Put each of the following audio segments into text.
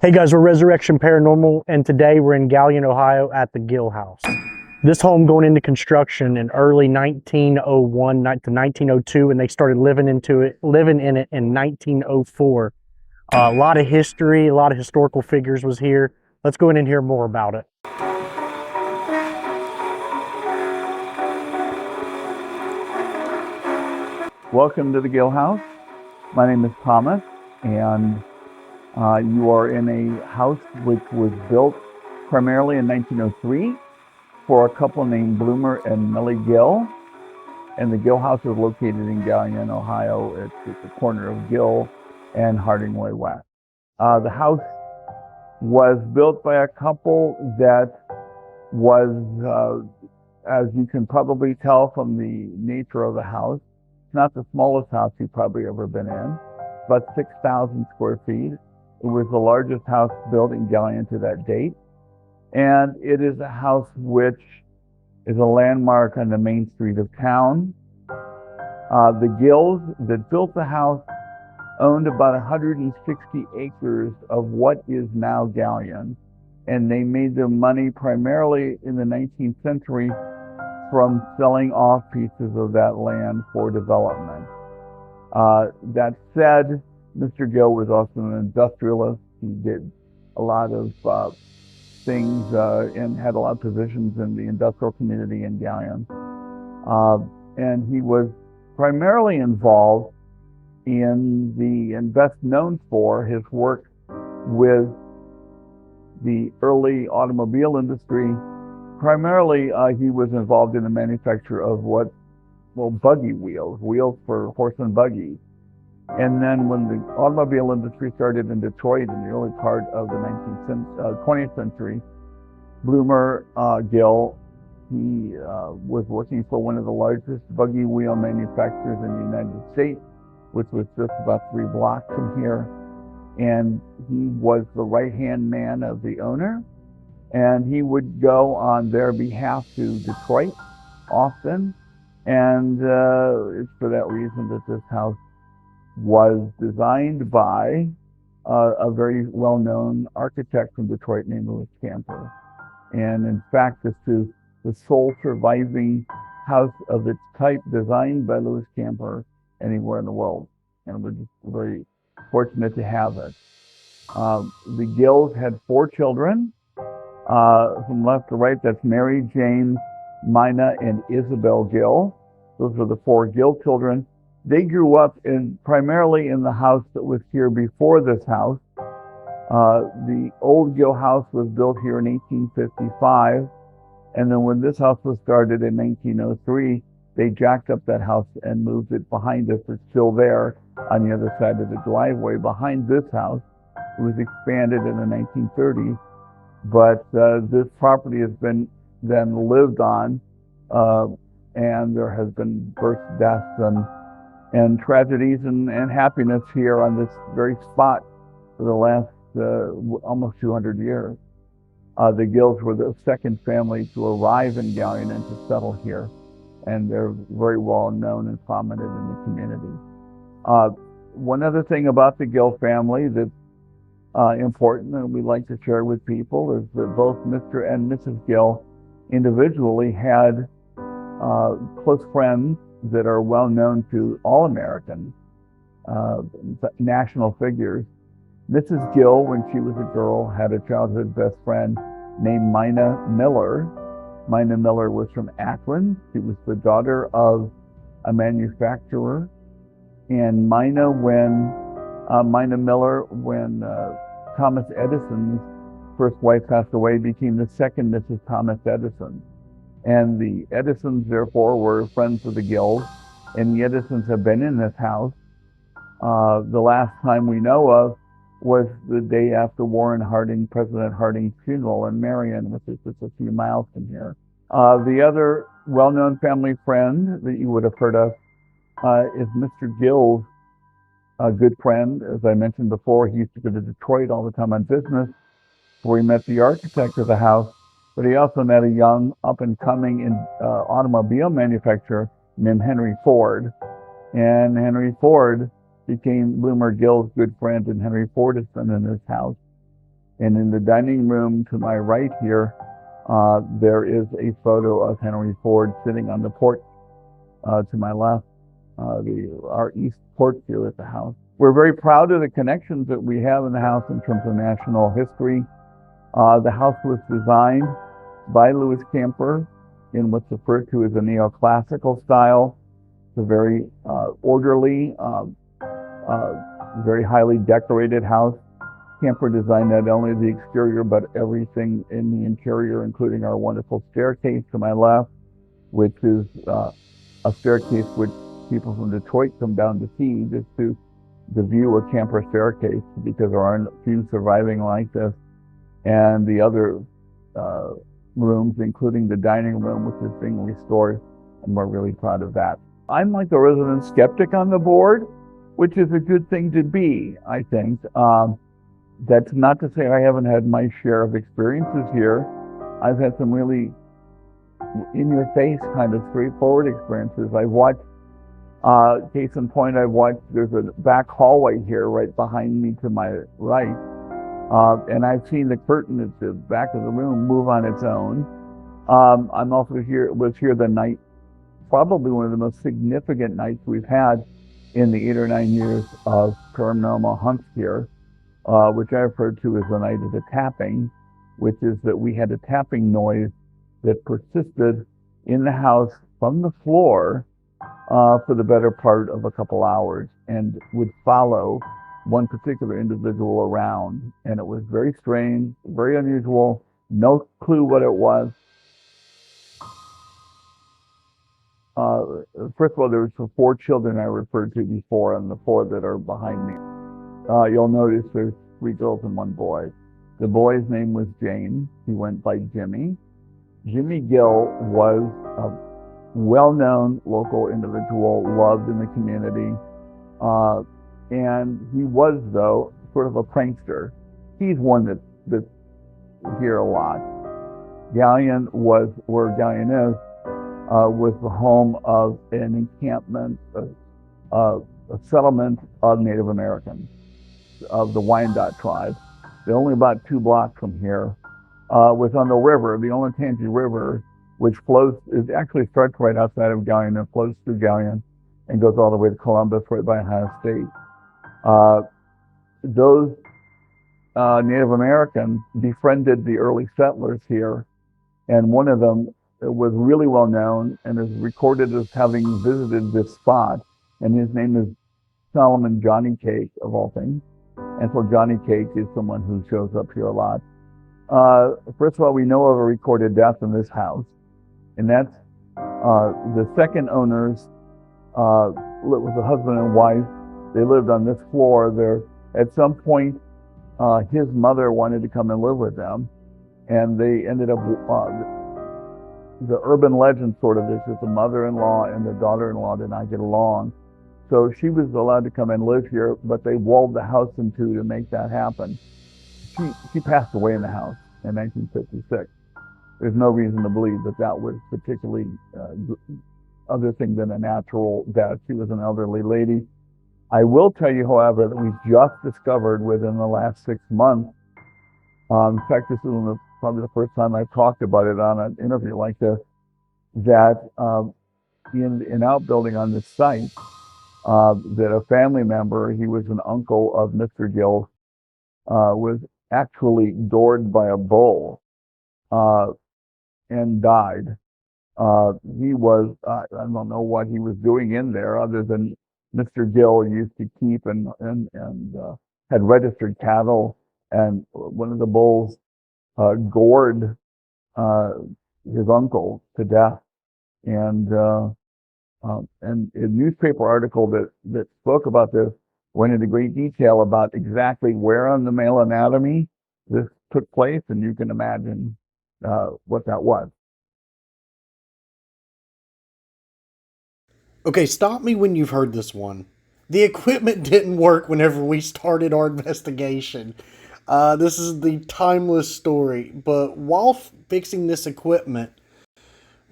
Hey guys, we're Resurrection Paranormal, and today we're in Galion, Ohio at the Gill House. This home going into construction in early 1901 to 1902, and they started living in it in 1904. A lot of history, a lot of historical figures was here. Let's go in and hear more about it. Welcome to the Gill House. My name is Thomas, and you are in a house which was built primarily in 1903 for a couple named Bloomer and Millie Gill. And the Gill House is located in Galion, Ohio. It's at the corner of Gill and Harding Way West. The house was built by a couple that was, as you can probably tell from the nature of the house, it's not the smallest house you've probably ever been in, but 6,000 square feet. It was the largest house built in Galion to that date. And it is a house which is a landmark on the main street of town. The Gills that built the house owned about 160 acres of what is now Galion. And they made their money primarily in the 19th century from selling off pieces of that land for development. That said, Mr. Gill was also an industrialist. He did a lot of things and had a lot of positions in the industrial community in Galion. And he was primarily involved in and best known for his work with the early automobile industry. Primarily, he was involved in the manufacture of buggy wheels for horse and buggy. And then when the automobile industry started in Detroit in the early part of the 20th century, Bloomer Gill, he was working for one of the largest buggy wheel manufacturers in the United States, which was just about 3 blocks from here. And he was the right-hand man of the owner. And he would go on their behalf to Detroit often. And it's for that reason that this house was designed by a very well-known architect from Detroit named Lewis Camper. And in fact, this is the sole surviving house of its type designed by Lewis Camper anywhere in the world. And we're just very fortunate to have it. The Gills had 4 children. From left to right, that's Mary, James, Mina, and Isabel Gill. Those are the 4 Gill children. They grew up primarily in the house that was here before this house. The old Gill House was built here in 1855, and then when this house was started in 1903, they jacked up that house and moved it behind us. It's still there on the other side of the driveway behind this house. It was expanded in the 1930s, but this property has been then lived on, and there has been births, deaths, and tragedies and happiness here on this very spot for the last almost 200 years. The Gills were the second family to arrive in Galion and to settle here, and they're very well known and prominent in the community. One other thing about the Gill family that's important and we like to share with people is that both Mr. and Mrs. Gill individually had close friends that are well known to all Americans, national figures. Mrs. Gill, when she was a girl, had a childhood best friend named Mina Miller. Mina Miller was from Akron. She was the daughter of a manufacturer. And Mina Miller, when Thomas Edison's first wife passed away, became the second Mrs. Thomas Edison. And the Edisons, therefore, were friends of the Gills, and the Edisons have been in this house. The last time we know of was the day after President Harding's funeral in Marion, which is just a few miles from here. The other well-known family friend that you would have heard of is Mr. Gill's good friend. As I mentioned before, he used to go to Detroit all the time on business, where he met the architect of the house. But he also met a young, up-and-coming automobile manufacturer named Henry Ford. And Henry Ford became Bloomer Gill's good friend, and Henry Ford has been in his house And in the dining room to my right here, there is a photo of Henry Ford sitting on the porch to my left, our east porch here at the house. We're very proud of the connections that we have in the house in terms of national history. The house was designed by Louis Camper in what's referred to as a neoclassical style. It's a very orderly, very highly decorated house. Camper designed not only the exterior, but everything in the interior, including our wonderful staircase to my left, which is a staircase which people from Detroit come down to see, just to view a Camper staircase, because there aren't few surviving like this. And the other rooms, including the dining room, which is being restored, and we're really proud of that. I'm like the resident skeptic on the board, which is a good thing to be, I think. That's not to say I haven't had my share of experiences here. I've had some really in-your-face kind of straightforward experiences. I've watched, case in point, there's a back hallway here right behind me to my right. And I've seen the curtain at the back of the room move on its own. I'm also was here the night, probably one of the most significant nights we've had in the 8 or 9 years of paranormal hunts here, which I refer to as the night of the tapping, which is that we had a tapping noise that persisted in the house from the floor for the better part of a couple hours, and would follow one particular individual around. And it was very strange, very unusual, no clue what it was. First of all, there was the 4 children I referred to before on the 4 that are behind me. You'll notice there's 3 girls and 1 boy. The boy's name was James. He went by Jimmy. Jimmy Gill was a well-known local individual, loved in the community. And he was, though, sort of a prankster. He's one that you hear a lot. Galion was, where Galion is, was the home of an encampment, a settlement of Native Americans, of the Wyandotte tribe. They're only about 2 blocks from here. Was on the river, the Olentangy River, which actually starts right outside of Galion and flows through Galion and goes all the way to Columbus, right by Ohio State. Those Native Americans befriended the early settlers here, and one of them was really well known and is recorded as having visited this spot, and his name is Solomon Johnny Cake, of all things. And so Johnny Cake is someone who shows up here a lot. First of all, we know of a recorded death in this house, and that's the second owners, was a husband and wife. They lived on this floor. There, at some point, his mother wanted to come and live with them, and they ended up, the urban legend sort of is that the mother-in-law and the daughter-in-law did not get along. So she was allowed to come and live here, but they walled the house in 2 to make that happen. She passed away in the house in 1956. There's no reason to believe that that was particularly other thing than a natural death. She was an elderly lady. I will tell you, however, that we just discovered within the last 6 months, in fact, this is probably the first time I've talked about it on an interview like this, that in an outbuilding on this site, that a family member, he was an uncle of Mr. Gill, was actually gored by a bull and died. He was, I don't know what he was doing in there other than Mr. Gill used to keep and had registered cattle, and one of the bulls gored his uncle to death. And a newspaper article that spoke about this went into great detail about exactly where on the male anatomy this took place, and you can imagine what that was. Okay, stop me when you've heard this one. The equipment didn't work whenever we started our investigation. This is the timeless story, but while fixing this equipment,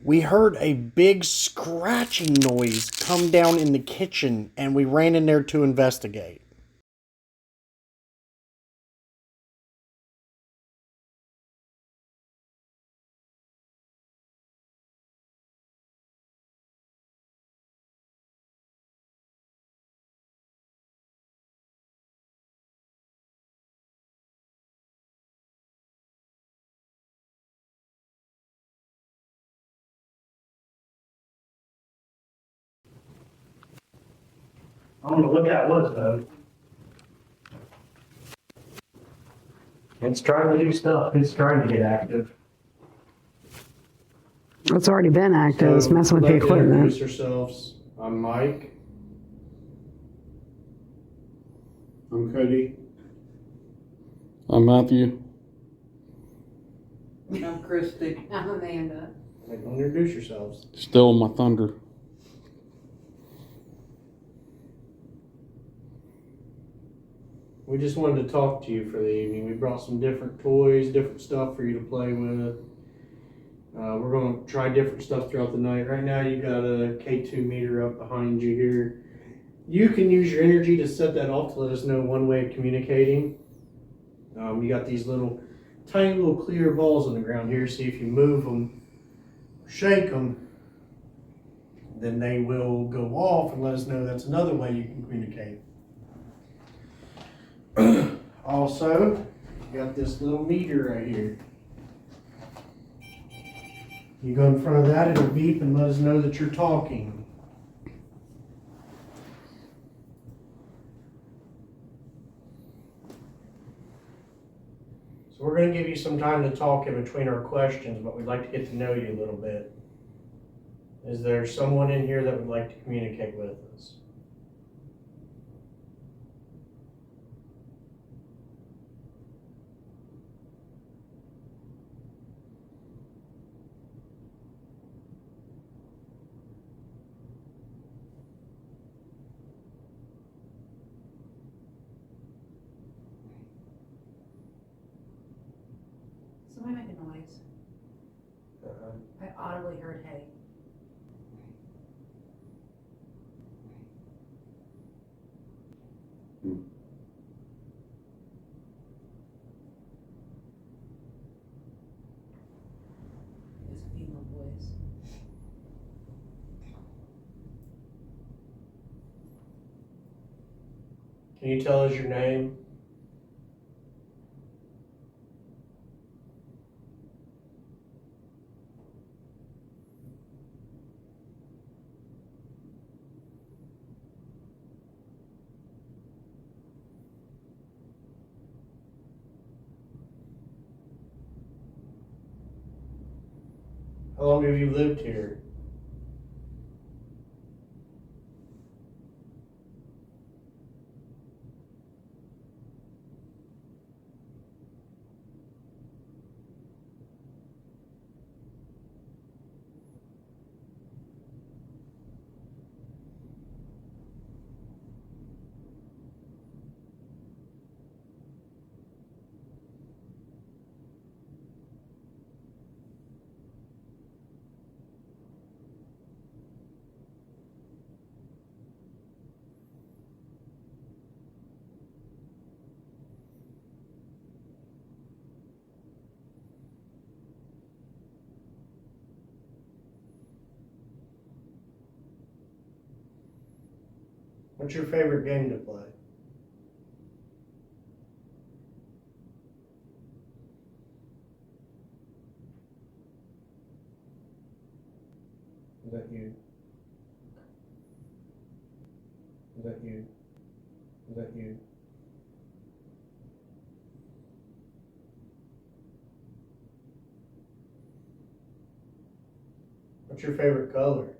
we heard a big scratching noise come down in the kitchen, and we ran in there to investigate. I don't know what that was though. It's trying to do stuff. It's trying to get active. It's already been active. It's messing with the We'd like to equipment. Introduce ourselves. I'm Mike. I'm Cody. I'm Matthew. I'm Kristi. I'm Amanda. Introduce yourselves. Still my thunder. We just wanted to talk to you for the evening. We brought some different toys, different stuff for you to play with. We're going to try different stuff throughout the night. Right now, you got a K2 meter up behind you here. You can use your energy to set that off to let us know one way of communicating. You got these tiny little clear balls on the ground here. See if you move them, shake them, then they will go off and let us know that's another way you can communicate. Also, you got this little meter right here. You go in front of that, it'll beep and let us know that you're talking. So we're going to give you some time to talk in between our questions, but we'd like to get to know you a little bit. Is there someone in here that would like to communicate with us? Somebody make a noise. I audibly heard hay. It's a female voice. Can you tell us your name? How long have you lived here? What's your favorite game to play? Is that you? Is that you? Is that you? What's your favorite color?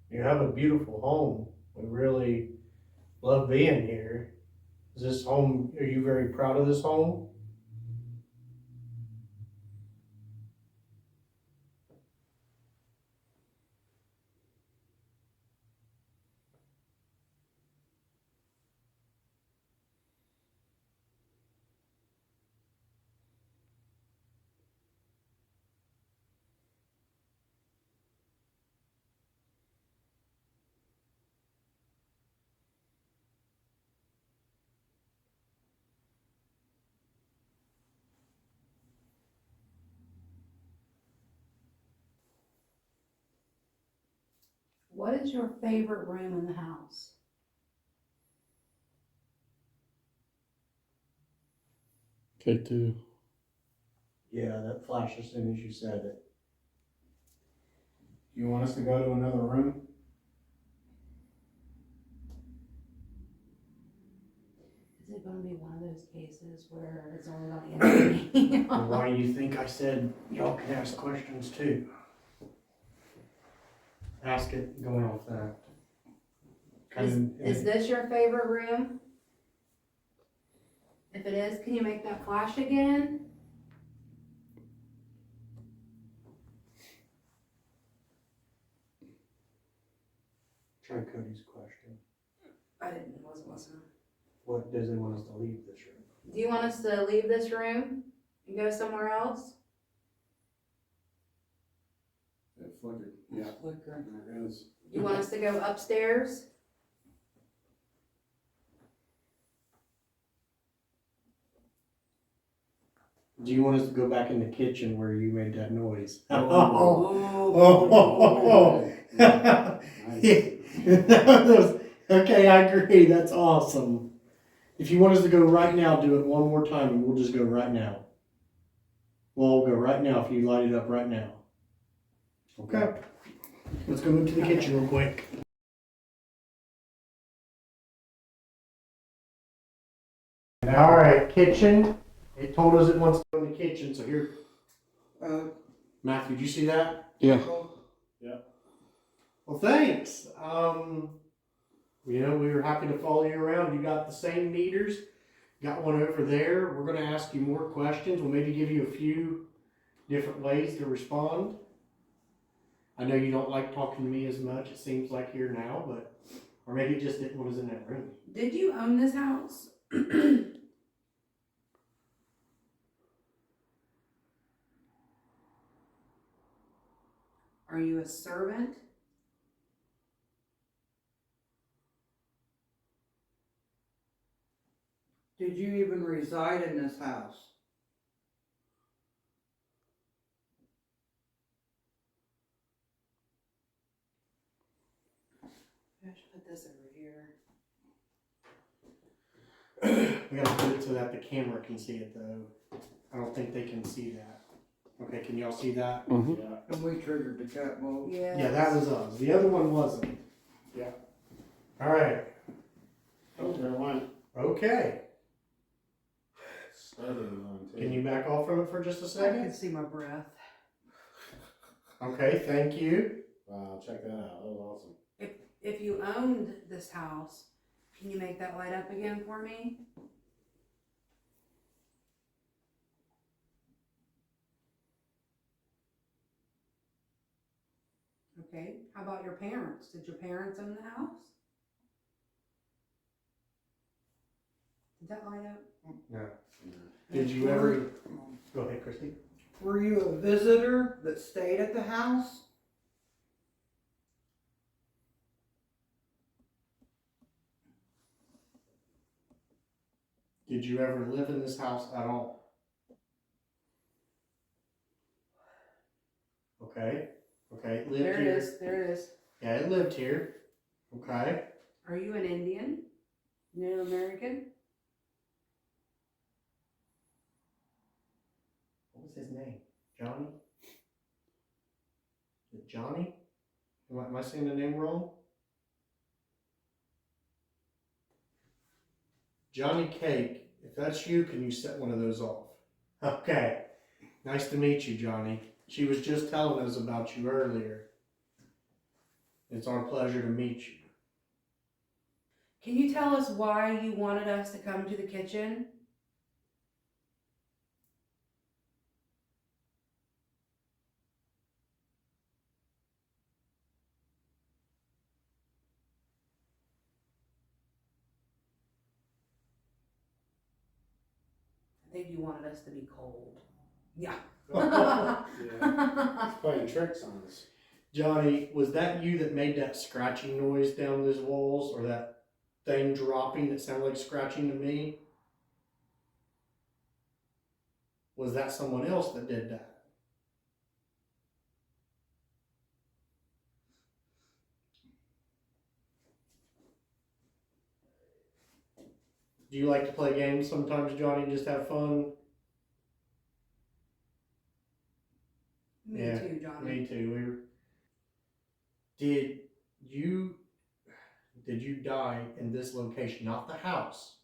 You have a beautiful home. We really love being here. Is this home, are you very proud of this home? what is your favorite room in the house? K2. Yeah, that flashed as soon as you said it. You want us to go to another room? Is it gonna be one of those cases where it's only gonna end me? Why do you think I said y'all can ask questions too? Ask it going off that. Is this your favorite room? If it is, can you make that flash again? Try Cody's question. Wasn't listening. What does he want us to leave this room? Do you want us to leave this room and go somewhere else? It flickered. Yeah. Flicker. There it is. You want us to go upstairs? Do you want us to go back in the kitchen where you made that noise? Okay, I agree. That's awesome. If you want us to go right now, do it one more time and we'll just go right now. We'll go right now if you light it up right now. Okay. Let's go move to the kitchen real quick. All right, kitchen. It told us it wants to go in the kitchen, so here. Matthew, did you see that? Yeah. Well, thanks. We were happy to follow you around. You got the same meters. Got one over there. We're going to ask you more questions. We'll maybe give you a few different ways to respond. I know you don't like talking to me as much, it seems like here now, but, or maybe you just didn't want us in that room. Did you own this house? Are you a servant? Did you even reside in this house? I should put this over here. We gotta put it so that the camera can see it though. I don't think they can see that. Okay, can y'all see that? Mm-hmm. Yeah. And we triggered the cat mode. Yeah, that was us. The other one wasn't. Yeah. All right. Oh, there it went. Okay. Studying on too. Can you back off from it for just a I can second? see my breath. Okay, thank you. Wow, check that out. That was awesome. If you owned this house, can you make that light up again for me? Okay, how about your parents? Did your parents own the house? Did that light up? No. Did you ever? Go ahead, Kristi. Were you a visitor that stayed at the house? Did you ever live in this house at all? Okay. Okay. Lived There it here. is, there it is. Yeah, it lived here. Okay. Are you an Indian? Native American? What was his name? Johnny? Is it Johnny? Am I saying the name wrong? Johnny Cake. If that's you, can you set one of those off? Okay. Nice to meet you, Johnny. She was just telling us about you earlier. It's our pleasure to meet you. Can you tell us why you wanted us to come to the kitchen? I think you wanted us to be cold. Yeah. Yeah. He's playing tricks on us. Johnny, was that you that made that scratching noise down those walls, or that thing dropping that sounded like scratching to me? Was that someone else that did that? Do you like to play games sometimes, Johnny, and just have fun? Me Yeah, too, Johnny. Me too. Did you die in this location, not the house,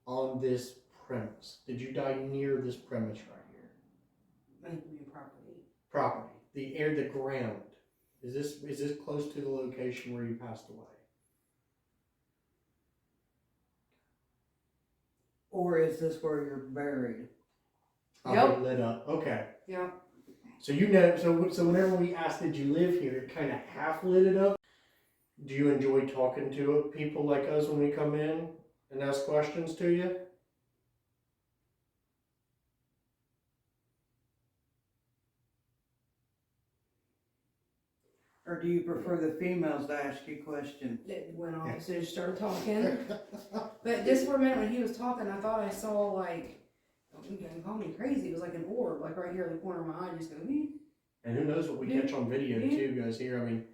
on this premise? Did you die near this premise right here? Make me a property. Property, the ground. Is this close to the location where you passed away? Or is this where you're buried? Yep. Lit up. Okay. Yeah. So so whenever we asked, did you live here, it kind of half lit it up. Do you enjoy talking to people like us when we come in and ask questions to you? Or do you prefer the females to ask you questions? It went off as soon as you started talking. But just for a minute when he was talking, I thought I saw like, you can call me crazy, it was like an orb, like right here in the corner of my eye, just go, And who knows what we catch on video too, guys. Here, I mean,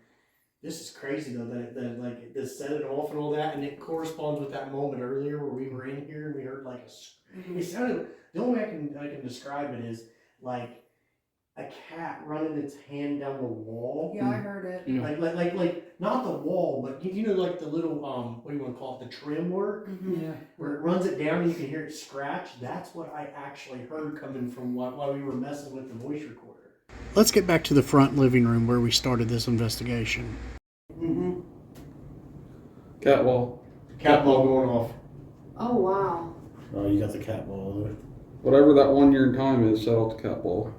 this is crazy though that like this set it off and all that, and it corresponds with that moment earlier where we were in here and we heard like it sounded. The only way I can describe it is like a cat running its hand down the wall. Yeah, I heard it. Like not the wall, but you know, like the little what do you want to call it, the trim work, Yeah. where it runs it down and you can hear it scratch. That's what I actually heard coming from while we were messing with the voice recorder. Let's get back to the front living room where we started this investigation. Mm-hmm. Cat wall. Cat ball going off. Oh, wow. Oh, you got the cat ball there. Whatever that 1 year in time is, set off the cat ball.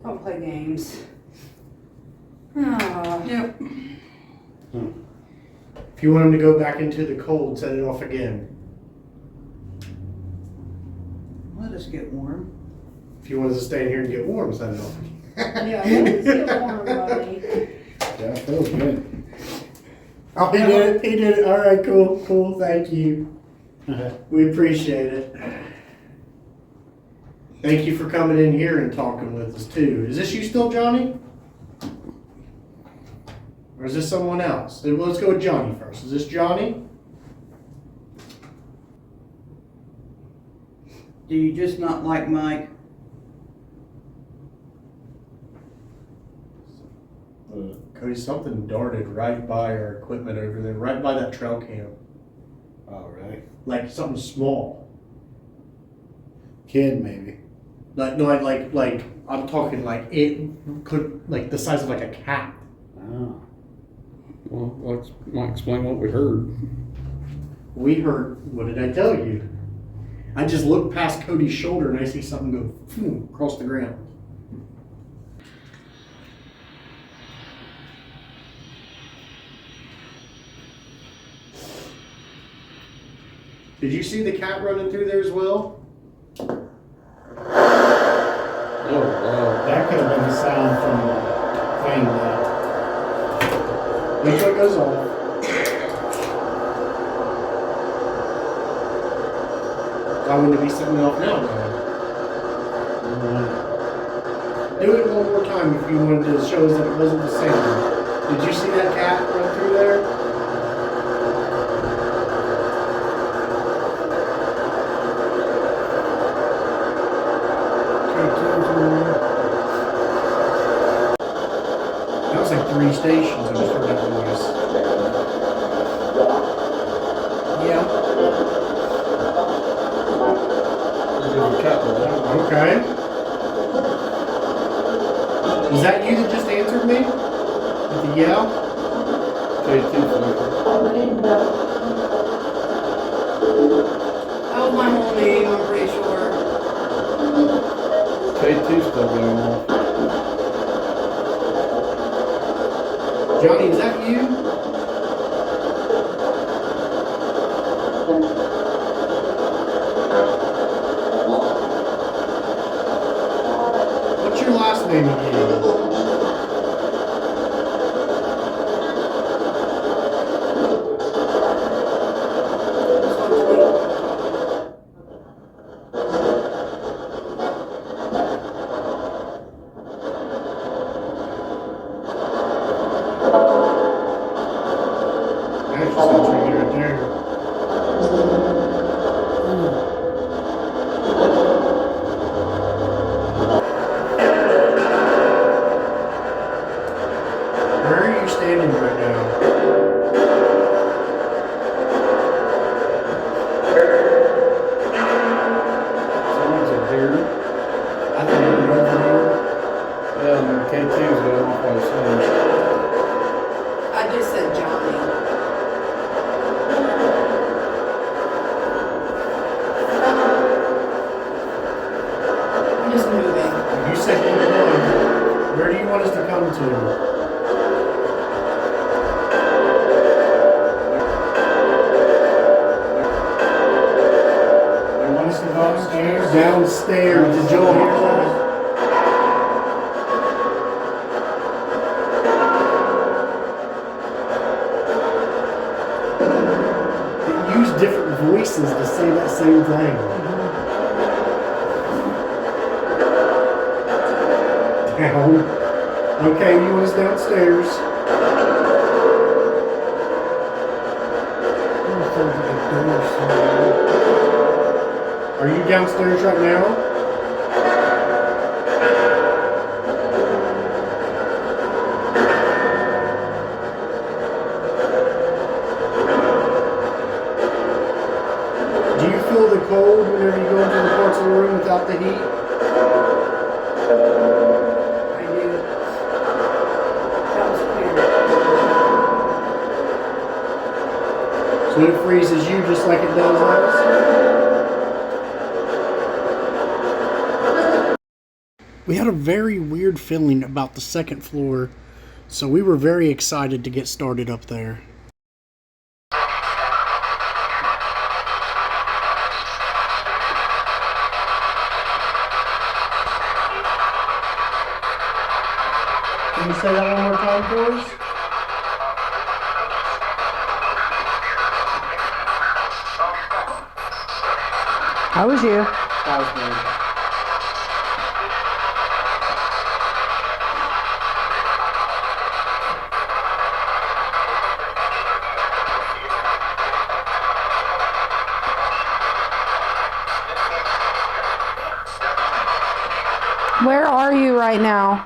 Don't play games. Oh. Yep. If you want him to go back into the cold, set it off again. Let us get warm. If you want us to stay in here and get warm, set it off again. Yeah, let's get warm, buddy. Yeah, it feels good. Oh, he did it. He did it. All right, cool. Thank you. We appreciate it. Thank you for coming in here and talking with us too. Is this you still, Johnny? Or is this someone else? Let's go with Johnny first. Is this Johnny? Do you just not like Mike? Cody, something darted right by our equipment over there, right by that trail cam. Oh, really? Like something small. Kid, maybe. Like I'm talking like it could, like the size of like a cat. Oh. Well, might explain what we heard. We heard, what did I tell you? I just looked past Cody's shoulder and I see something go phoom, across the ground. Did you see the cat running through there as well? Oh, wow. That could have been the sound from the thing that... Wait till it goes off. Why wouldn't it be something off now, though? Do it one more time if you wanted to show us that it wasn't the same. Did you see that cat run through there? That was like 3 stations. I just heard that noise. Yeah. There's a cat wall. Okay. Was that you that just answered me? With the yell? K2 flicker. That was my whole name, I'm pretty sure. K2 still going off. Johnny, is that you? What's your last name again? That's just right there. come to? You want us to go upstairs? Downstairs. Did y'all hear that? It used different voices to say that same thing. Down. Okay, you want us downstairs? Are you downstairs right now? Do you feel the cold whenever you go into the parts of the room without the heat? I do. That was clear. So it freezes you just like it does us? We had a very weird feeling about the second floor, so we were very excited to get started up there. Can you say that one more time for us? How was you? That was me. Where are you right now?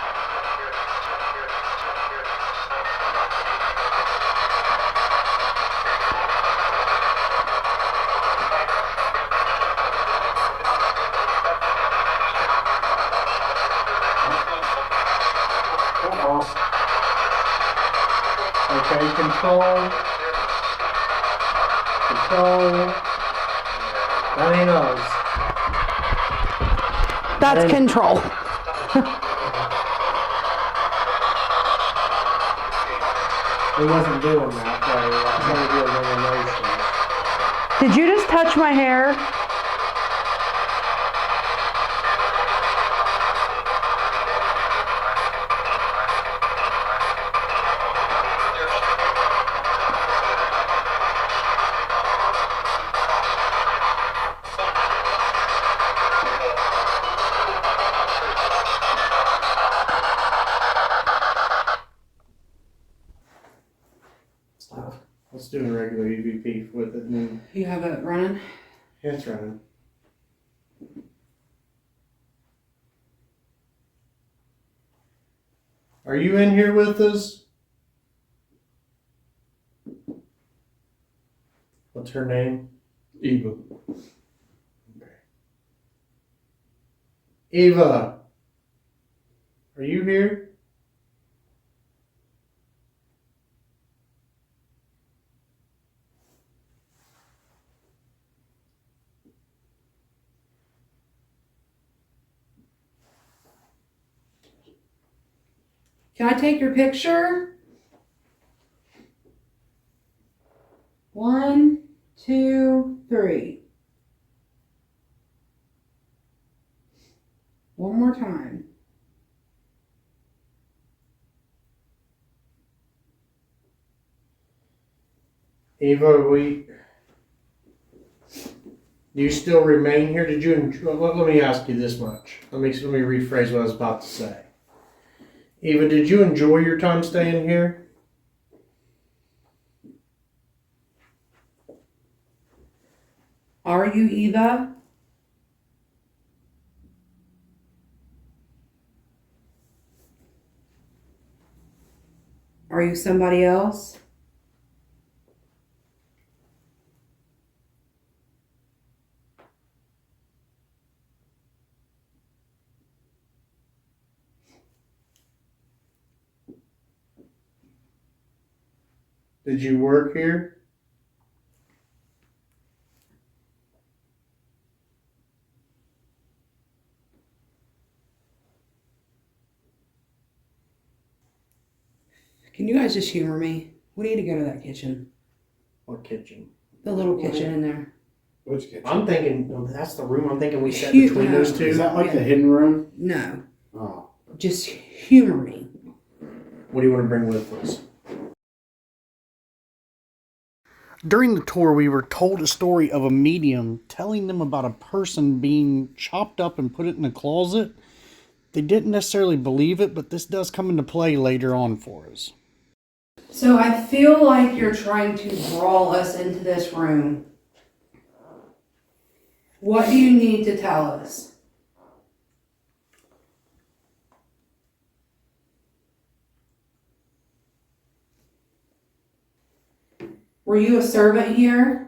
Okay, control. That ain't us. That's Hey. control. He wasn't doing that, though. I was trying to do elimination. Did you just touch my hair? Let's do a regular EVP with it, and then You have it running? it's running. Are you in here with us? What's her name? Eva. Eva. Are you here? Can I take your picture? 1, 2, 3. One more time. Eva, do you still remain here? Did you enjoy, let me ask you this much. Let me rephrase what I was about to say. Eva, did you enjoy your time staying here? Are you Eva? Are you somebody else? Did you work here? Can you guys just humor me? We need to go to that kitchen. What kitchen? The little kitchen in there. Which kitchen? I'm thinking, oh, that's the room I'm thinking we set Huge between those house. two. Is that like the hidden room? No. Oh. Just humor me. What do you want to bring with us? During the tour, we were told a story of a medium telling them about a person being chopped up and put it in a closet. They didn't necessarily believe it, but this does come into play later on for us. So I feel like you're trying to brawl us into this room. What do you need to tell us? Were you a servant here?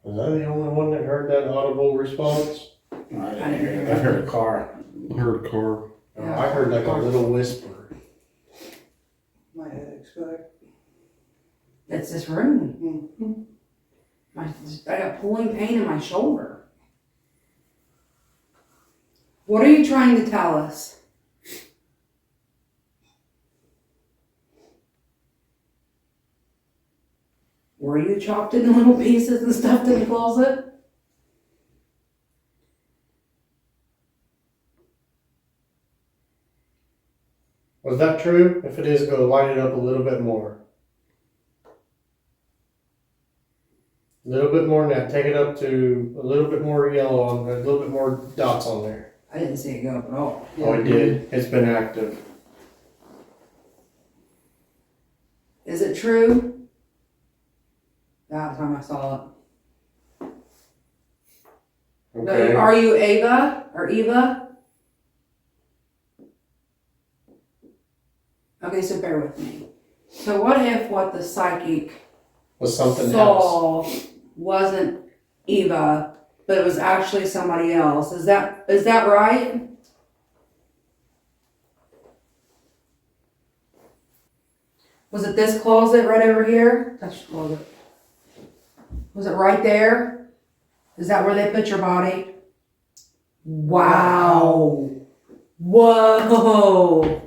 Was I the only one that heard that audible response? I didn't hear that. I heard a car. I heard a car. I heard like a little whisper. My headache's back. That's this room. I got pulling pain in my shoulder. What are you trying to tell us? Were you chopped into little pieces and stuffed in the closet? Was that true? If it is, go light it up a little bit more. A little bit more now. Take it up to a little bit more yellow on there, a little bit more dots on there. I didn't see it go up at all. Oh, it did. It's been active. Is it true? That time I saw it. Okay. Are you Ava or Eva? Okay, so bear with me. So what if what the psychic Was something else. saw wasn't Eva, but it was actually somebody else? Is that right? Was it this closet right over here? Touch the closet. Was it right there? Is that where they put your body? Wow. Whoa.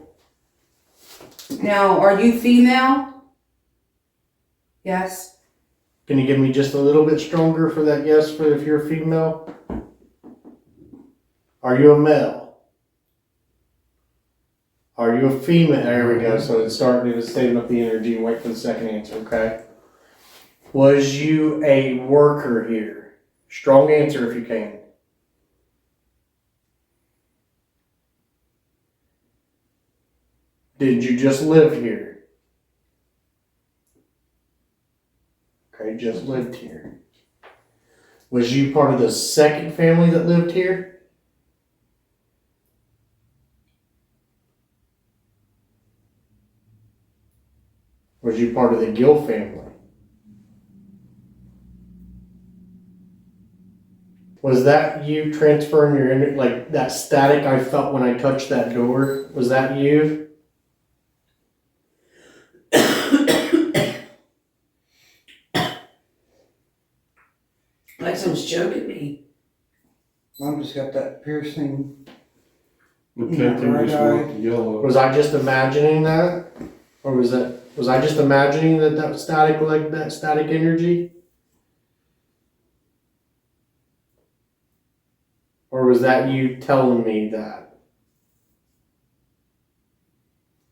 Now, are you female? Yes. Can you give me just a little bit stronger for that yes for if you're a female? Are you a male? Are you a female? There we go. So it's saving up the energy and wait for the second answer, okay? Was you a worker here? Strong answer if you can. Did you just live here? Okay, just lived here. Was you part of the second family that lived here? Was you part of the Gill family? Was that you transferring your energy, like that static I felt when I touched that door? Was that you? Like someone's choking me. Mom just got that piercing. The pit there just went yellow. Was I just imagining that? Or was I just imagining that static, like that static energy? Or was that you telling me that?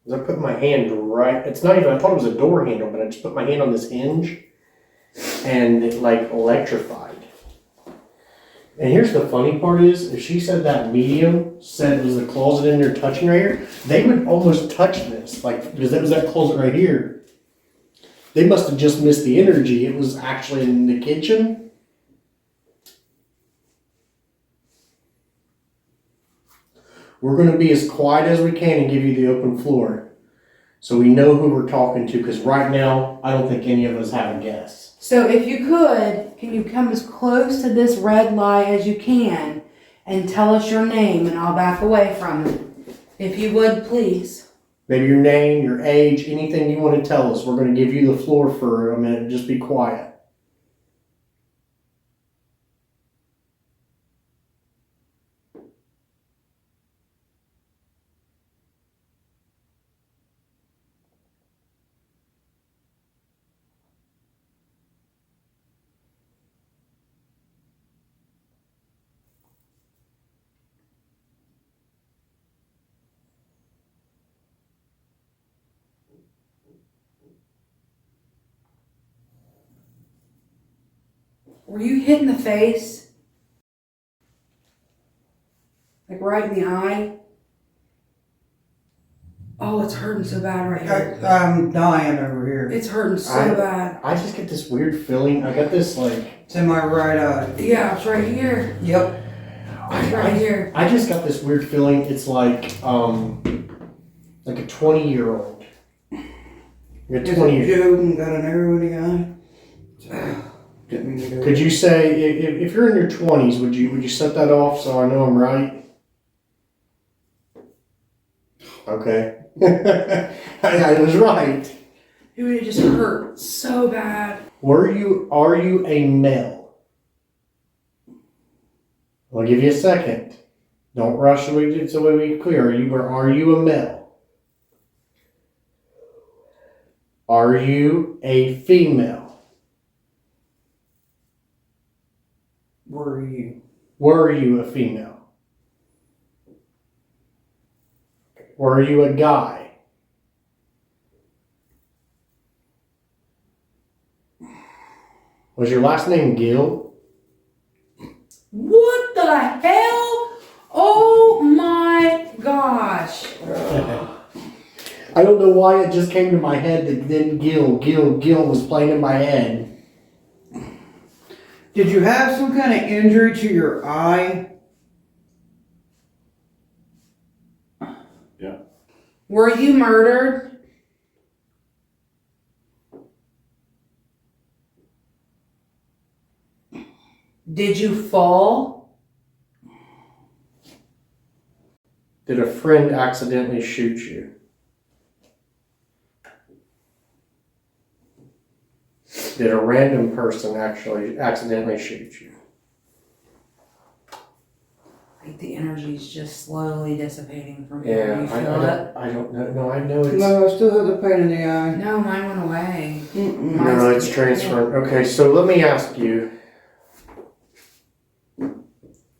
Because I put my hand right, it's not even, I thought it was a door handle, but I just put my hand on this hinge and it like electrified. And here's the funny part is, if she said that medium said it was the closet in there touching right here, they would almost touch this, like, because that was that closet right here. They must have just missed the energy. It was actually in the kitchen. We're going to be as quiet as we can and give you the open floor so we know who we're talking to, because right now, I don't think any of us have a guess. So if you could, can you come as close to this red light as you can and tell us your name, and I'll back away from it. If you would, please. Maybe your name, your age, anything you want to tell us. We're going to give you the floor for a minute. Just be quiet. Were you hit in the face? Like right in the eye? Oh, it's hurting so bad right here. I'm dying over here. It's hurting so bad. I just get this weird feeling. I got this like. It's in my right eye. Yeah, it's right here. Yep. It's right here. I just got this weird feeling. It's like a 20-year-old. You're 20 years. Joe and got an arrow in the eye. Didn't mean to do Could you say if you're in your 20s, would you set that off so I know I'm right? Okay. I was right. Dude, it just hurt so bad. Are you a male? I'll give you a second. Don't rush so we clear. Are you a male? Are you a female? Were you? Were you a female? Were you a guy? Was your last name Gill? What the hell? Oh my gosh. I don't know why it just came to my head that then Gill was playing in my head. Did you have some kind of injury to your eye? Were you murdered? Did you fall? Did a friend accidentally shoot you? Did a random person actually accidentally shoot you? Like the energy's just slowly dissipating from me. Yeah, You feel it? I don't know. No, I know it's. No, I still have the pain in the eye. No, mine went away. Mm-mm. No, it's transferred. Okay, so let me ask you.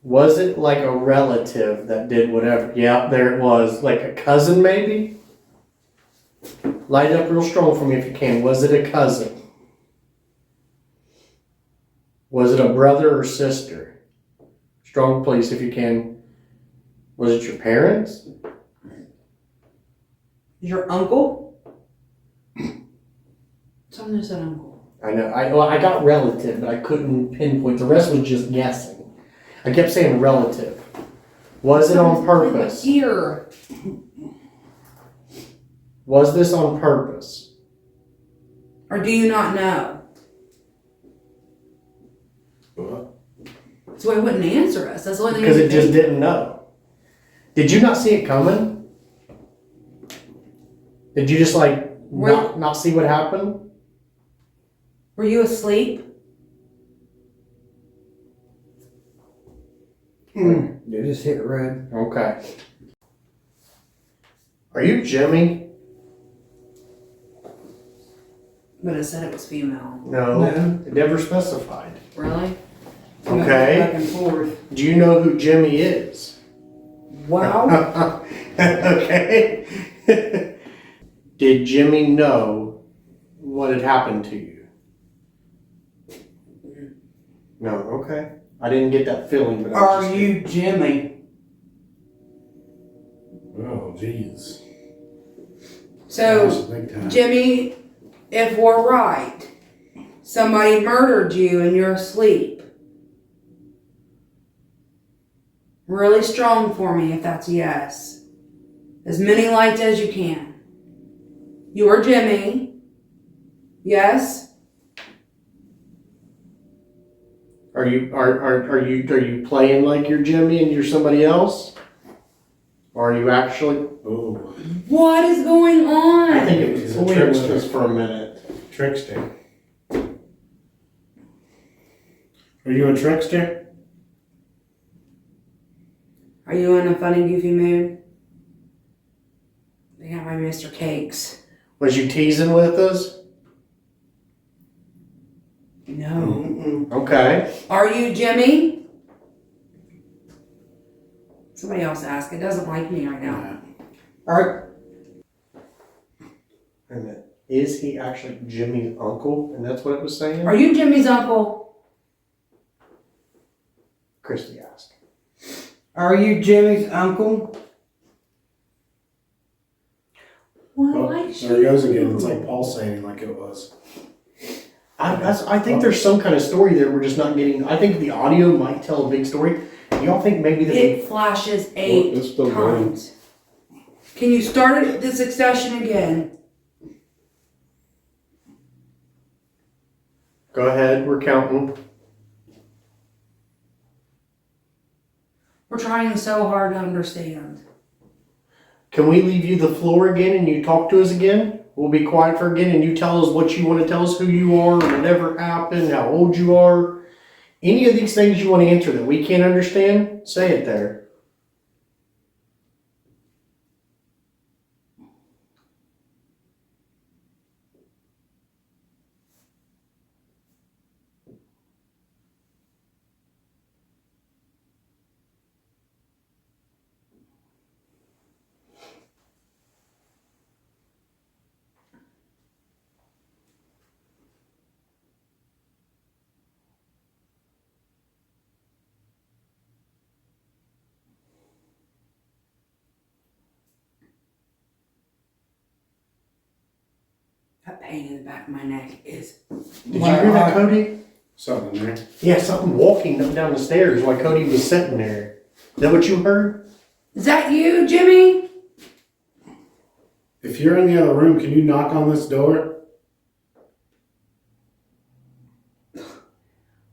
Was it like a relative that did whatever? Yeah, there it was. Like a cousin, maybe? Light it up real strong for me if you can. Was it a cousin? Was it a brother or sister? Strong, please, if you can. Was it your parents? Your uncle? Someone said uncle. I know. I got relative, but I couldn't pinpoint. The rest was just guessing. I kept saying relative. Was it on purpose? Here. Was this on purpose? Or do you not know? So I wouldn't answer us. That's the only thing. Because it just didn't know. Did you not see it coming? Did you just like not see what happened? Were you asleep? You just hit red. Okay. Are you Jimmy? But it said it was female. No. No. It never specified. Really? Back Okay. and forth. Do you know who Jimmy is? Wow. Okay. Did Jimmy know what had happened to you? No, okay. I didn't get that feeling, but Are you Jimmy? Oh, jeez. So, That's big time. Jimmy, if we're right, somebody murdered you and you're asleep. Really strong for me if that's a yes. As many lights as you can. You are Jimmy. Yes? Are you playing like you're Jimmy and you're somebody else? Or are you actually? Oh, What is going on? I think it was a Wait a trickster minute. for a minute. trickster. Are you a trickster? Are you in a funny, goofy mood? They got my Mr. Cakes. Was you teasing with us? No. Okay. Are you Jimmy? Somebody else ask. It doesn't like me right now. Alright. Wait a minute. Is he actually Jimmy's uncle? And that's what it was saying? Are you Jimmy's uncle? Kristi asked. Are you Jimmy's uncle? Oh, there it goes again. It's like Paul saying like it was. I think there's some kind of story there we're just not getting. I think the audio might tell a big story. Y'all think maybe that It flashes 8 it's still going. times. Can you start the succession again? Go ahead, we're counting. We're trying so hard to understand. Can we leave you the floor again and you talk to us again? We'll be quiet for again and you tell us what you want to tell us, who you are, whatever happened, how old you are. Any of these things you want to answer that we can't understand, say it there. That pain in the back of my neck is. Did you hear that, Cody? Something in there. Yeah, something walking up down the stairs while Cody was sitting there. Is that what you heard? Is that you, Jimmy? If you're in the other room, can you knock on this door?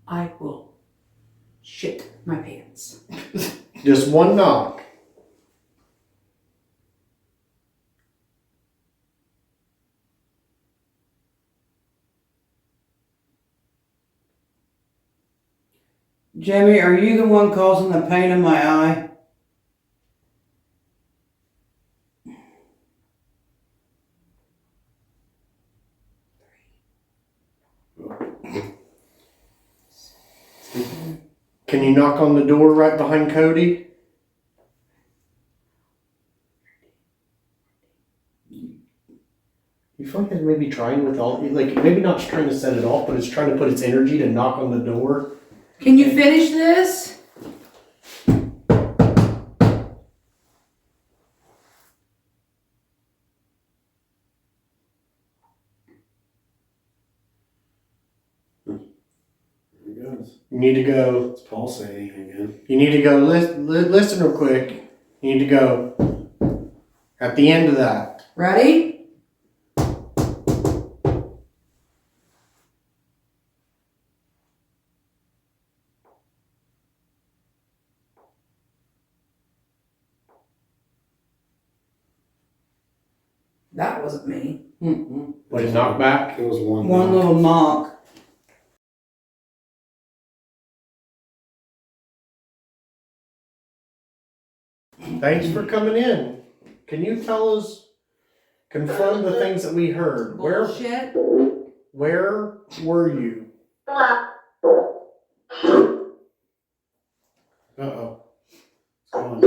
I will shit my pants. Just one knock. Jimmy, are you the one causing the pain in my eye? Can you knock on the door right behind Cody? You feel like it's maybe trying with all, like maybe not trying to set it off, but it's trying to put its energy to knock on the door. Can you finish this? There it goes. You need to go. It's pulsating again. You need to go. Listen real quick. You need to go at the end of that. Ready? That wasn't me. Mm-mm. What is knock back? It was one. One knock. little knock. Thanks for coming in. Can you tell us, confirm the things that we heard? Bullshit. Where were you? Uh-oh. It's going.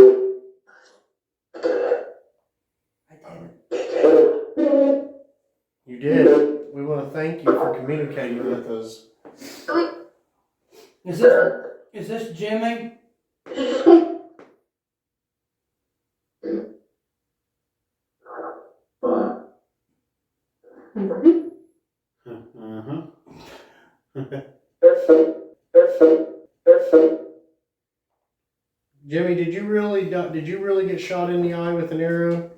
I did. You did. We want to thank you for communicating with us. Is this Jimmy? Uh-huh. Jimmy, did you really get shot in the eye with an arrow?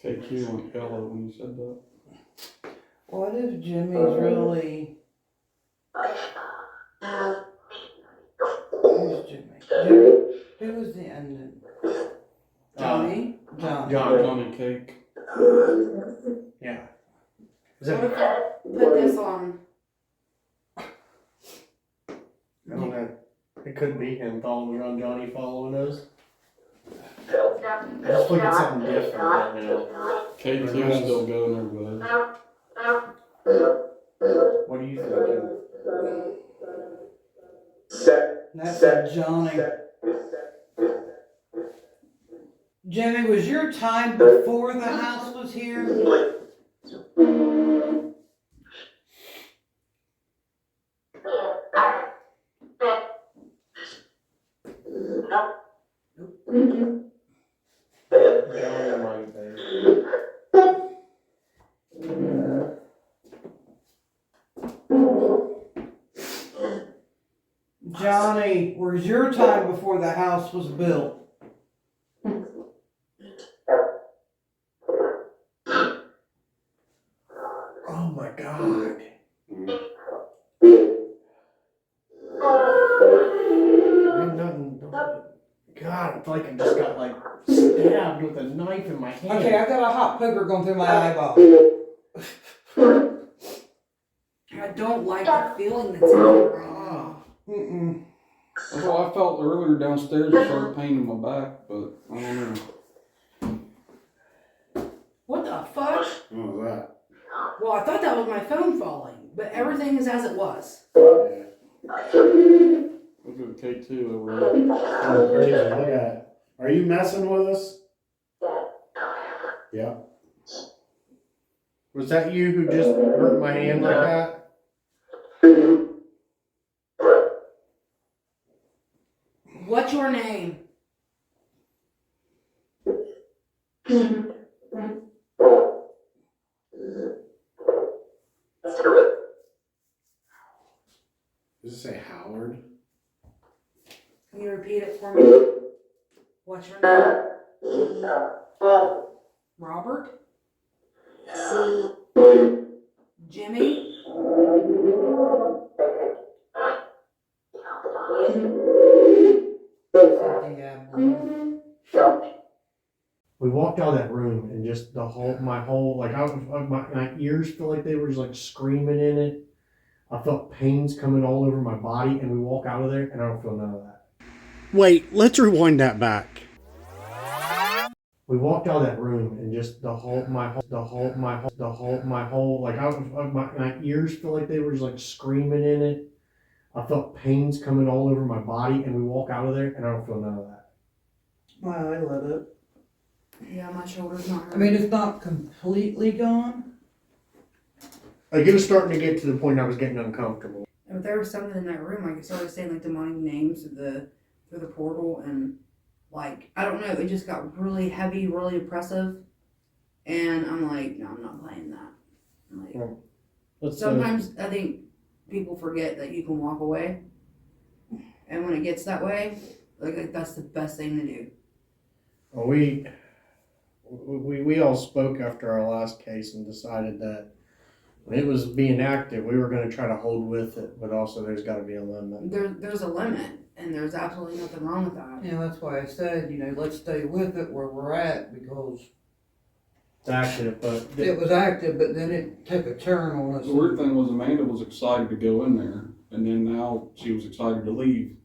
KQ went yellow when you said that. What if Jimmy's really... Who's Jimmy? Who was the ending? Johnny? John. Johnny Cake. Yeah. What if I put this on? I don't know. It could be him following around Johnny following us. Just look at something different right now. KQ's still going there, bud. What do you think? That's a Johnny. Jimmy, was your time before the house was here? 'Cause Johnny, where's your time before the house was built? Oh my God. Ain't nothing. God, I feel like I just got like stabbed with a knife in my hand. Okay, I got a hot poker going through my eyeball. I don't like the feeling that's in it right now. Mm-mm. That's what I felt earlier downstairs. I started pain in my back, but I don't know. What the fuck? What was that? Well, I thought that was my phone falling, but everything is as it was. Yeah. Look at the K2 over there. Oh, crazy. Look at it. Are you messing with us? Yeah. Was that you who just hurt my hand like that? What's your name? Does it say Howard? Can you repeat it for me? What's your name? Robert? Jimmy? We walked out of that room and just my ears feel like they were just like screaming in it. I felt pains coming all over my body, and we walk out of there and I don't feel none of that. Wait, let's rewind that back. We walked out of that room and just my ears feel like they were just like screaming in it. I felt pains coming all over my body, and we walk out of there and I don't feel none of that. My eyelid. Yeah, my shoulder's not hurt. I mean, it's not completely gone. Like, it was starting to get to the point I was getting uncomfortable. But there was something in that room, like I started saying like demonic names through the portal, and like I don't know, it just got really heavy, really oppressive, and I'm like, no, I'm not playing that. I'm like, sometimes I think people forget that you can walk away, and when it gets that way, like that's the best thing to do. Well, we all spoke after our last case and decided that when it was being active, we were going to try to hold with it, but also there's got to be a limit. There's a limit, and there's absolutely nothing wrong with that. Yeah, that's why I said, let's stay with it where we're at, because It's active, but it was active, but then it took a turn on us. The weird thing was Amanda was excited to go in there, and then now she was excited to leave.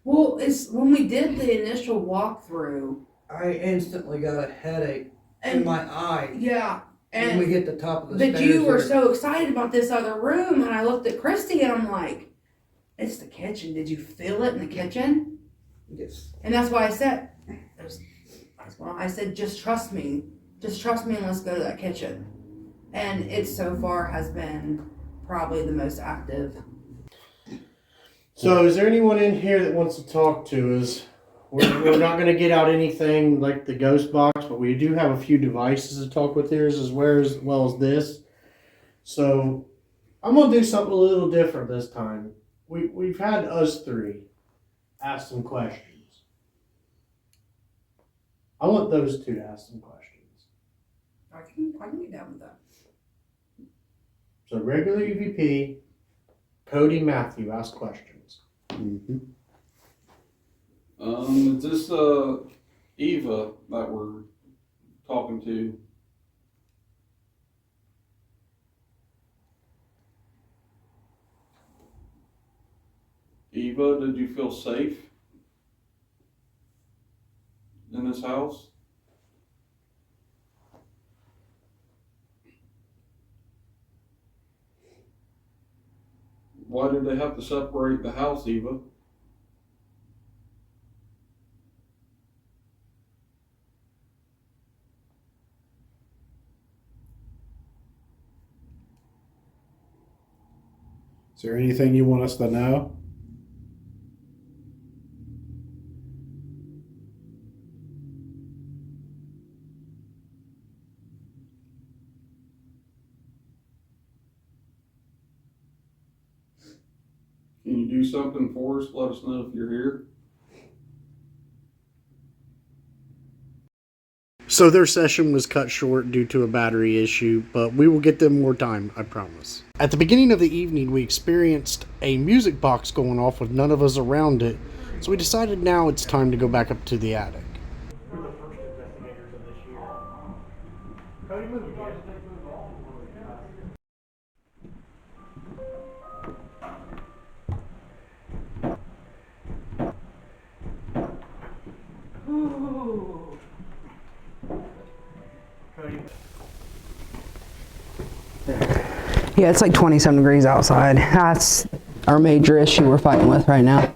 Well, it's when we did the initial walkthrough, I instantly got a headache in my eye. Yeah, And we hit the top of the stairs. But you were so excited about this other room, and I looked at Kristi and I'm like, it's the kitchen. Did you feel it in the kitchen? Yes. And that's why I said, just trust me. Just trust me and let's go to that kitchen. And it so far has been probably the most active. So is there anyone in here that wants to talk to us? We're not going to get out anything like the ghost box, but we do have a few devices to talk with here as well as this. So I'm going to do something a little different this time. We've had us three ask some questions. I want those two to ask some questions. I can get down with that. So regular EVP, Cody, Matthew, ask questions. Mm-hmm. Is this Eva that we're talking to? Eva, did you feel safe in this house? Why did they have to separate the house, Eva? Is there anything you want us to know? Can you do something for us? Let us know if you're here. So their session was cut short due to a battery issue, but we will get them more time, I promise. At the beginning of the evening, we experienced a music box going off with none of us around it, so we decided now it's time to go back up to the attic. We're the first investigators of this year. Cody, move again. Yeah, it's like 27 degrees outside. That's our major issue we're fighting with right now.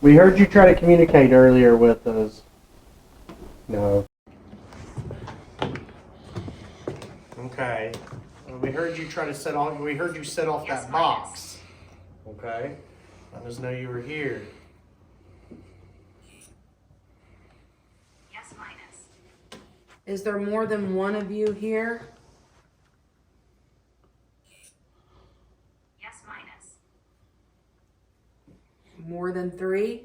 We heard you try to communicate earlier with us. No. Okay. We heard you try to set off. We heard you set off that box. Okay. Let us know you were here. Yes, minus. Is there more than one of you here? Yes, minus. More than 3?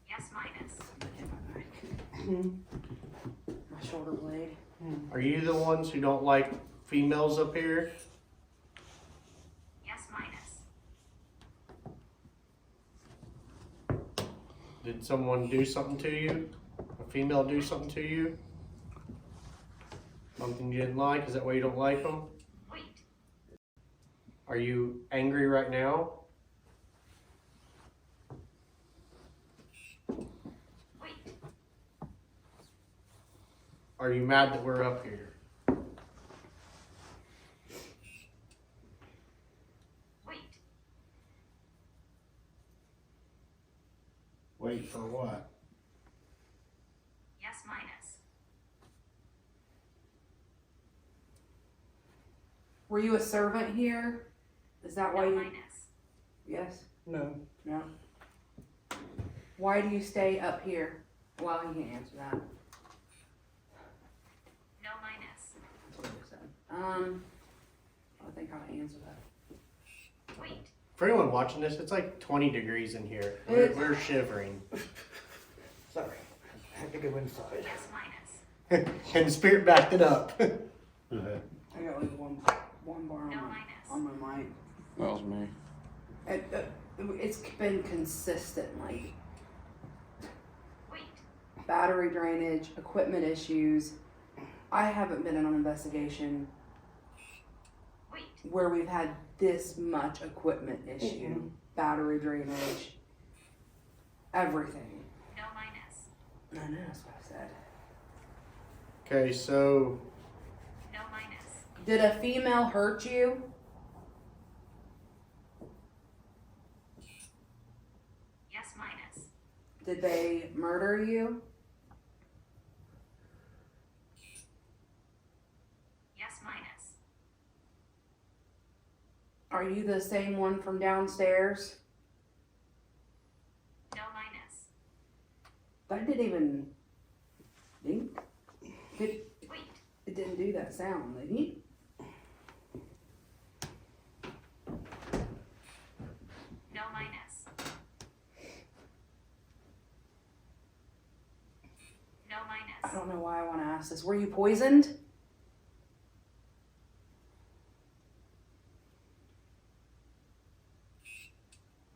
Yes, minus. My shoulder blade. Are you the ones who don't like females up here? Yes, minus. Did someone do something to you? A female do something to you? Something you didn't like? Is that why you don't like them? Wait. Are you angry right now? Wait. Are you mad that we're up here? Wait. Wait for what? Yes, minus. Were you a servant here? Is that why No, you? minus. Yes? No. No? Why do you stay up here? Well, you can't answer that. No, minus. That's what I said. I think I'll answer that. Wait. For anyone watching this, it's like 20 degrees in here. We're shivering. Sorry. I had to go inside. Yes, minus. And Spirit backed it up. I got like one bar No, minus. on my mic. That was me. It's been consistently Wait. Battery drainage, equipment issues. I haven't been in an investigation Wait. where we've had this much equipment issue, battery drainage, everything. No, minus. I know, that's what I said. Okay, so No, minus. Did a female hurt you? Yes, minus. Did they murder you? Yes, minus. Are you the same one from downstairs? No, minus. That didn't even ding. Wait. It didn't do that sound, did it? No, minus. No, minus. I don't know why I want to ask this. Were you poisoned?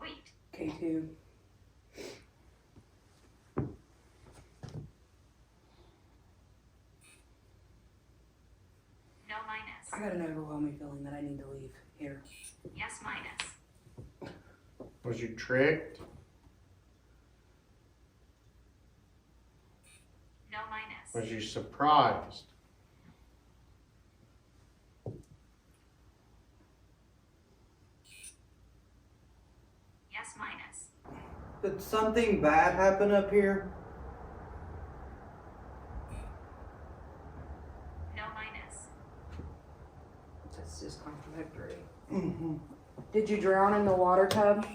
Wait. K2. No, minus. I got an overwhelming feeling that I need to leave here. Yes, minus. was you tricked? No, minus. Was you surprised? Yes, minus. Did something bad happen up here? No, minus. That's just contradictory. Mm-hmm. Did you drown in the water tub?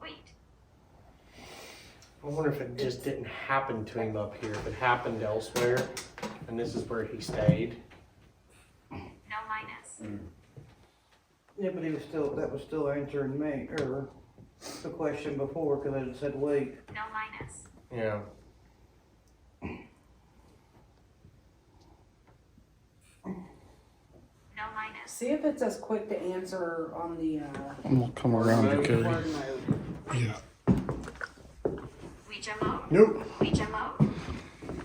Wait. I wonder if it just didn't happen to him up here, if it happened elsewhere, and this is where he stayed. No, minus. Yeah, but that was still answering me, or the question before, because I had said wait. No minus. Yeah. No minus. See if it's as quick to answer on the I'm gonna come around to Cody. word mode. Yeah. Ouija mode. Nope. Ouija mode.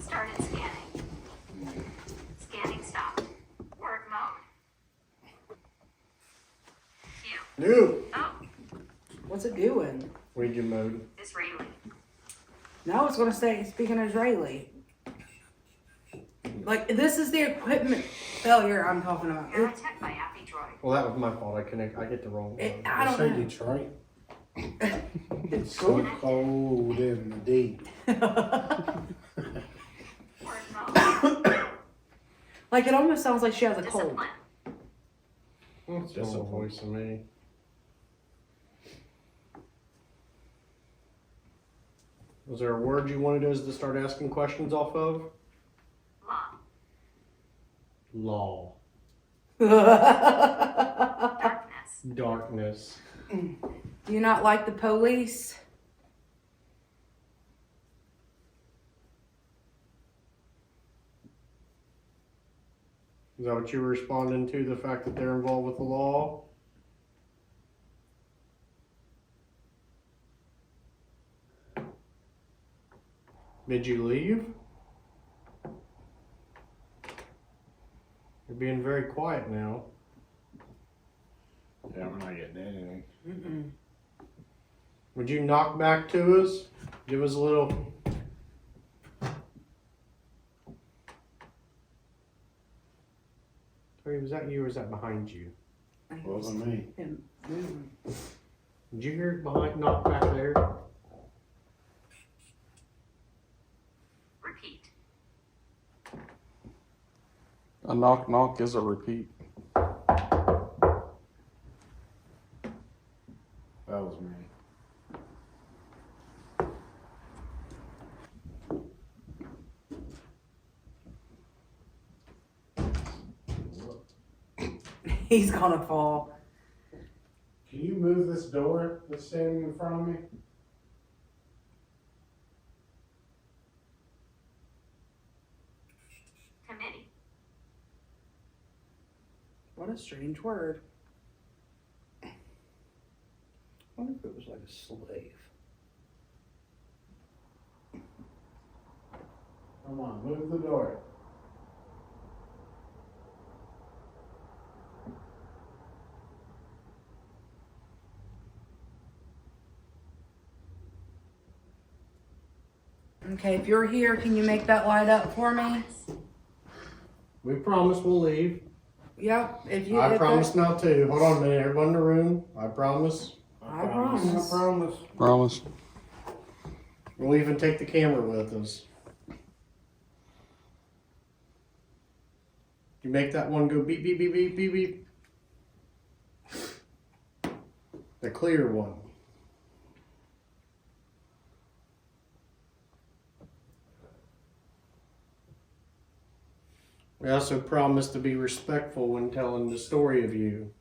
Started scanning. Scanning stopped. Word mode. Q. Nope. Oh, What's it doing? Ouija mode. Israeli. Now it's gonna say speaking Israeli. Like this is the equipment failure I'm talking about. You're attacked by Appy Droid. Well, that was my fault. I get the wrong one. I don't Say know. Detroit. It's So cold in the deep. Word mode. Like it almost sounds like she has a cold. Discipline. It's just a voice of me. Was there a word you wanted us to start asking questions off of? Law. Law. Darkness. Darkness. Do you not like the police? Is that what you were responding to, the fact that they're involved with the law? Did you leave? You're being very quiet now. Yeah, we're not getting anything. Mm-mm. Would you knock back to us? Give us a little. Terry, was that you or is that behind you? Wasn't me. Him moving. Did you hear it behind, knock back there? Repeat. A knock knock is a repeat. That was me. He's gonna fall. Can you move this door that's standing in front of me? Committee. What a strange word. I wonder if it was like a slave. Come on, move the door. Okay, if you're here, can you make that light up for me? We promise we'll leave. Yep. If you. I if promise that- now too. Hold on a minute, everyone in the room. I promise. I promise. I promise. Promise. We'll even take the camera with us. You make that one go beep, beep, beep, beep, beep, beep. The clear one. We also promise to be respectful when telling the story of you.